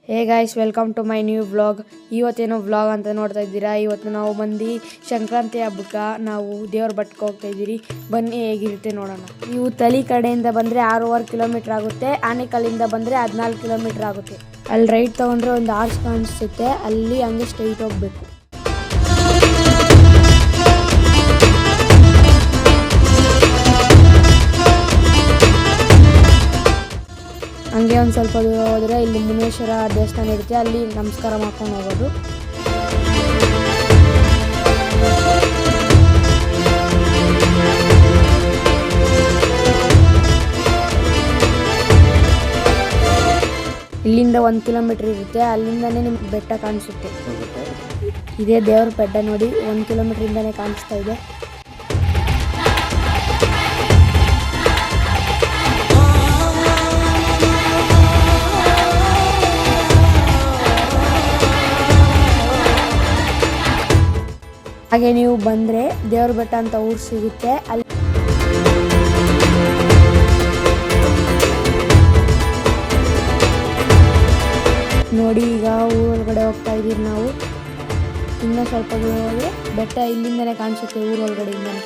Hey guys, welcome to my new vlog. ಇವತ್ತೇನೋ vlog ಅಂತ ನೋಡ್ತಾ ಇದ್ದೀರಾ. ಇವತ್ತು ನಾವು ಬಂದು ಸಂಕ್ರಾಂತಿ ಹಬ್ಬಕ್ಕೆ ನಾವು ದೇವ್ರ ಬೆಟ್ಟಕ್ಕೆ ಹೋಗ್ತಾ ಇದ್ದೀರಿ. ಬನ್ನಿ ಹೇಗಿರುತ್ತೆ ನೋಡೋಣ. ನೀವು ತಳಿ ಕಡೆಯಿಂದ ಬಂದರೆ 6.5 ಕಿಲೋಮೀಟ್ರ್ ಆಗುತ್ತೆ. ಆನೇಕಲ್ಲಿಂದ ಬಂದರೆ 14 ಕಿಲೋಮೀಟ್ರ್ ಆಗುತ್ತೆ. ಅಲ್ಲಿ ರೈಟ್ ತೊಗೊಂಡ್ರೆ ಒಂದು ಆರ್ಚ್ ಕಾಣಿಸುತ್ತೆ, ಅಲ್ಲಿ ಹಂಗೆ ಸ್ಟ್ರೈಟ್ ಹೋಗಬೇಕು. ಹಂಗೆ ಒಂದು ಸ್ವಲ್ಪ ದೂರ ಹೋದರೆ ಇಲ್ಲಿ ಮುನೇಶ್ವರ ದೇವಸ್ಥಾನ ಇರುತ್ತೆ, ಅಲ್ಲಿ ನಮಸ್ಕಾರ ಮಾಡ್ಕೊಂಡು ಹೋಗೋದು. ಇಲ್ಲಿಂದ 1 ಕಿಲೋಮೀಟ್ರ್ ಇರುತ್ತೆ, ಅಲ್ಲಿಂದನೇ ನಿಮ್ಗೆ ಬೆಟ್ಟ ಕಾಣಿಸುತ್ತೆ. ಇದೇ ದೇವ್ರ ಬೆಟ್ಟ ನೋಡಿ, 1 ಕಿಲೋಮೀಟ್ರಿಂದನೇ ಕಾಣಿಸ್ತಾ ಇದೆ. ಹಾಗೆ ನೀವು ಬಂದರೆ ದೇವ್ರ ಬೆಟ್ಟ ಅಂತ ಊರು ಸಿಗುತ್ತೆ. ಅಲ್ಲಿ ನೋಡಿ, ಈಗ ಊರೊಳಗಡೆ ಹೋಗ್ತಾ ಇದ್ದೀವಿ ನಾವು. ಇನ್ನೂ ಸ್ವಲ್ಪ ದೂರ ಹೋದರೆ ಬೆಟ್ಟ ಇಲ್ಲಿಂದನೇ ಕಾಣಿಸುತ್ತೆ, ಊರೊಳಗಡೆಯಿಂದನೇ.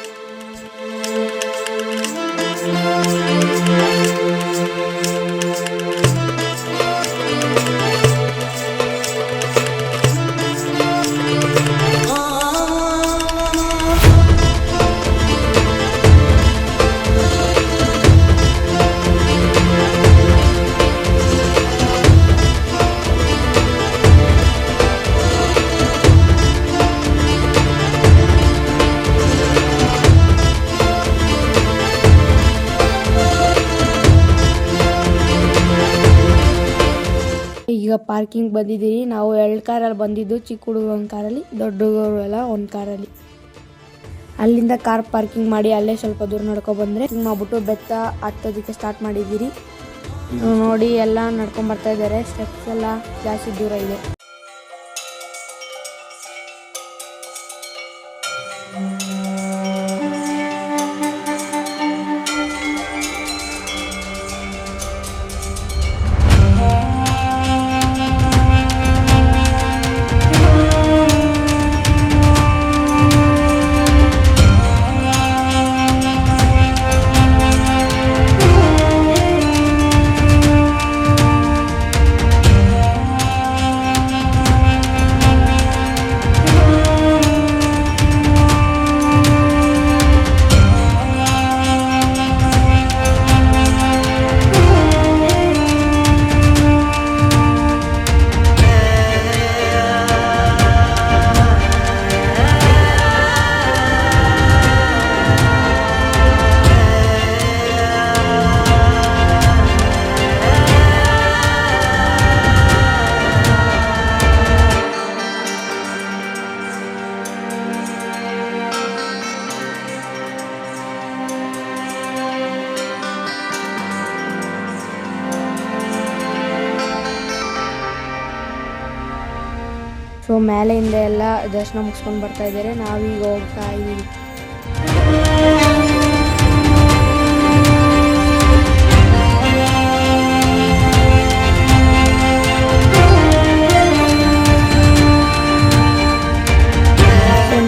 ಈಗ ಪಾರ್ಕಿಂಗ್ ಬಂದಿದ್ದೀರಿ. ನಾವು 2 ಕಾರಲ್ಲಿ ಬಂದಿದ್ದು, ಚಿಕ್ಕ ಹುಡುಗರು 1 ಕಾರಲ್ಲಿ, ದೊಡ್ಡ ಹುಡುಗರು ಎಲ್ಲ 1 ಕಾರಲ್ಲಿ. ಅಲ್ಲಿಂದ ಕಾರ್ ಪಾರ್ಕಿಂಗ್ ಮಾಡಿ ಅಲ್ಲೇ ಸ್ವಲ್ಪ ದೂರ ನಡ್ಕೊಬಂದರೆ ಮಾಡ್ಬಿಟ್ಟು ಬೆಟ್ಟ ಹತ್ತೋದಕ್ಕೆ ಸ್ಟಾರ್ಟ್ ಮಾಡಿದ್ದೀರಿ. ನೋಡಿ, ಎಲ್ಲ ನಡ್ಕೊಂಡು ಬರ್ತಾ ಇದ್ದಾರೆ. ಸ್ಟೆಪ್ಸ್ ಎಲ್ಲ ಜಾಸ್ತಿ ದೂರ ಇದೆ. ಸೊ ಮೇಲೆಯಿಂದ ಎಲ್ಲ ದರ್ಶನ ಮುಗಿಸ್ಕೊಂಡು ಬರ್ತಾ ಇದ್ದಾರೆ. ನಾವೀಗ ಹೋಗ್ತಾ ಇದ್ದೀವಿ.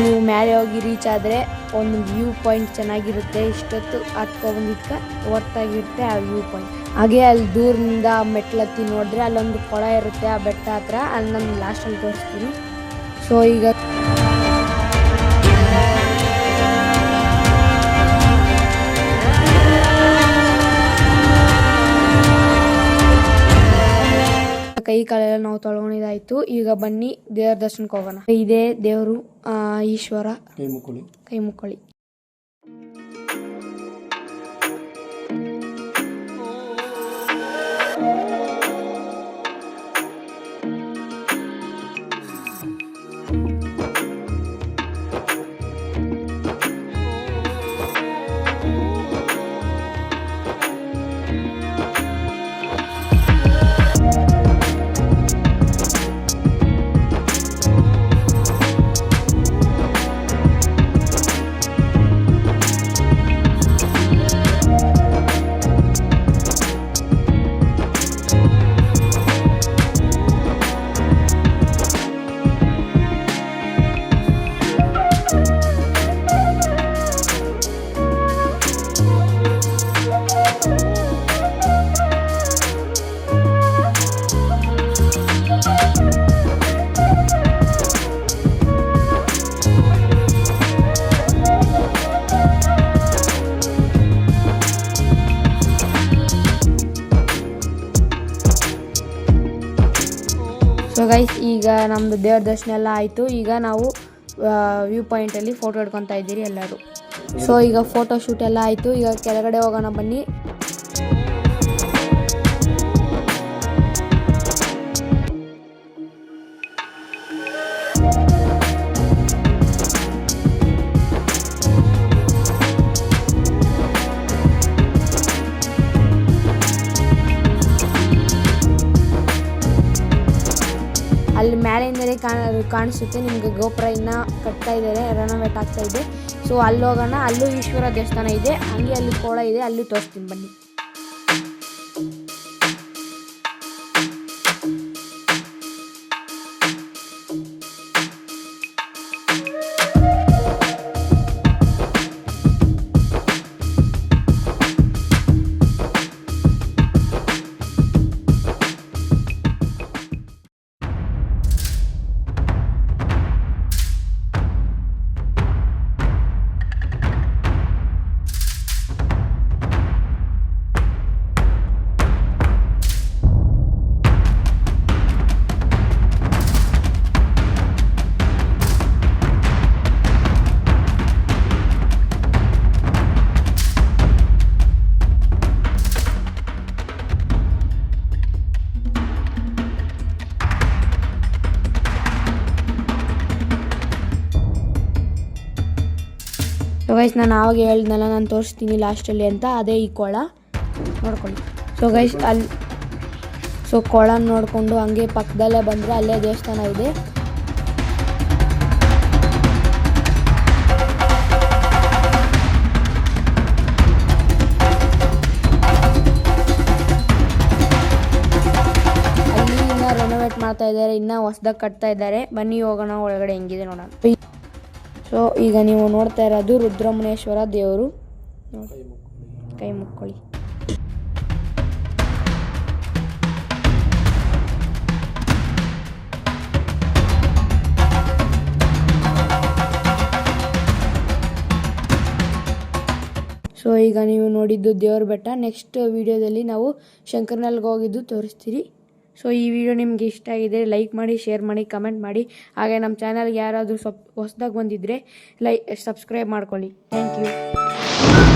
ನೀವು ಮೇಲೆ ಹೋಗಿ ರೀಚ್ ಆದರೆ ಒಂದು ವ್ಯೂ ಪಾಯಿಂಟ್ ಚೆನ್ನಾಗಿರುತ್ತೆ. ಇಷ್ಟೊತ್ತು ಹತ್ಕೊಬಂದಿದ್ಕೆ ಹೊರ್ತಾಗಿರುತ್ತೆ ಆ ವ್ಯೂ ಪಾಯಿಂಟ್. ಹಾಗೆ ಅಲ್ಲಿ ದೂರದಿಂದ ಮೆಟ್ಲತ್ತಿ ನೋಡಿದ್ರೆ ಅಲ್ಲೊಂದು ಕೊಳ ಇರುತ್ತೆ ಆ ಬೆಟ್ಟ ಹತ್ರ. ಅಲ್ಲಿ ನಾನು ಲಾಸ್ಟಲ್ಲಿ ತೋರಿಸ್ತೀನಿ. ಸೊ ಈಗ ಕೈ ಕಾಲೆಲ್ಲ ನಾವು ತೊಳ್ಕೊಂಡಿದ್ದಾಯ್ತು. ಈಗ ಬನ್ನಿ ದೇವ್ರ ದರ್ಶನಕ್ಕೆ ಹೋಗೋಣ. ಇದೇ ದೇವರು ಈಶ್ವರ. ಕೈ ಮುಕ್ಕೊಳ್ಳಿ. ಸೊ ಗೈಸ್, ಈಗ ನಮ್ಮದು ದೇವ್ರ ದರ್ಶನ ಎಲ್ಲ ಆಯಿತು. ಈಗ ನಾವು ವ್ಯೂ ಪಾಯಿಂಟಲ್ಲಿ ಫೋಟೋ ಹಿಡ್ಕೊತಾ ಇದ್ದೀರಿ ಎಲ್ಲರೂ. ಸೊ ಈಗ ಫೋಟೋ ಶೂಟ್ ಎಲ್ಲ ಆಯಿತು. ಈಗ ಕೆಳಗಡೆ ಹೋಗೋಣ ಬನ್ನಿ. ಅಲ್ಲಿ ಮೇಲಿಂದಲೇ ಕಾಣಿಸುತ್ತೆ ನಿಮಗೆ. ಗೋಪುರ ಇನ್ನೂ ಕಟ್ತಾ ಇದ್ದಾರೆ, ರೆನೋವೇಟ್ ಆಗ್ತಾ ಇದೆ. ಸೊ ಅಲ್ಲಿ ಹೋಗೋಣ. ಅಲ್ಲೂ ಈಶ್ವರ ದೇವಸ್ಥಾನ ಇದೆ, ಹಂಗೆ ಅಲ್ಲಿ ಕೋಳ ಇದೆ, ಅಲ್ಲಿ ತೋರಿಸ್ತೀನಿ ಬನ್ನಿ. ಸೊ ಗೈಸ್, ನಾನು ಆವಾಗ ಹೇಳಿದ್ನಲ್ಲ ನಾನು ತೋರಿಸ್ತೀನಿ ಲಾಸ್ಟಲ್ಲಿ ಅಂತ, ಅದೇ ಈ ಕೊಳ ನೋಡ್ಕೊಳ್ಳಿ. ಸೊ ಗೈಸ್, ಕೊಳ ನೋಡಿಕೊಂಡು ಹಂಗೆ ಪಕ್ಕದಲ್ಲೇ ಬಂದರೆ ಅಲ್ಲೇ ದೇವಸ್ಥಾನ ಇದೆ. ಅಲ್ಲಿ ಇನ್ನೂ ರೆನೋವೇಟ್ ಮಾಡ್ತಾ ಇದ್ದಾರೆ, ಇನ್ನೂ ಹೊಸದಾಗಿ ಕಟ್ತಾ ಇದ್ದಾರೆ. ಬನ್ನಿ ಹೋಗೋಣ ಒಳಗಡೆ ಹೆಂಗಿದೆ ನೋಡೋಣ. ಸೊ ಈಗ ನೀವು ನೋಡ್ತಾ ಇರೋದು ರುದ್ರಮುನೇಶ್ವರ ದೇವರು. ಕೈ ಮುಕ್ಕೊಳ್ಳಿ. ಸೊ ಈಗ ನೀವು ನೋಡಿದ್ದು ದೇವ್ರ ಬೆಟ್ಟ. ನೆಕ್ಸ್ಟ್ ವಿಡಿಯೋದಲ್ಲಿ ನಾವು ಶಂಕರನಲ್ಲಿಗೆ ಹೋಗಿದ್ದು ತೋರಿಸ್ತೀರಿ. ಸೊ ಈ ವಿಡಿಯೋ ನಿಮಗೆ ಇಷ್ಟ ಆಗಿದೆ, ಲೈಕ್ ಮಾಡಿ, ಶೇರ್ ಮಾಡಿ, ಕಮೆಂಟ್ ಮಾಡಿ. ಹಾಗೆ ನಮ್ಮ ಚಾನಲ್ಗೆ ಯಾರಾದರೂ ಹೊಸದಾಗಿ ಬಂದಿದ್ದರೆ ಸಬ್ಸ್ಕ್ರೈಬ್ ಮಾಡ್ಕೊಳ್ಳಿ. Thank you.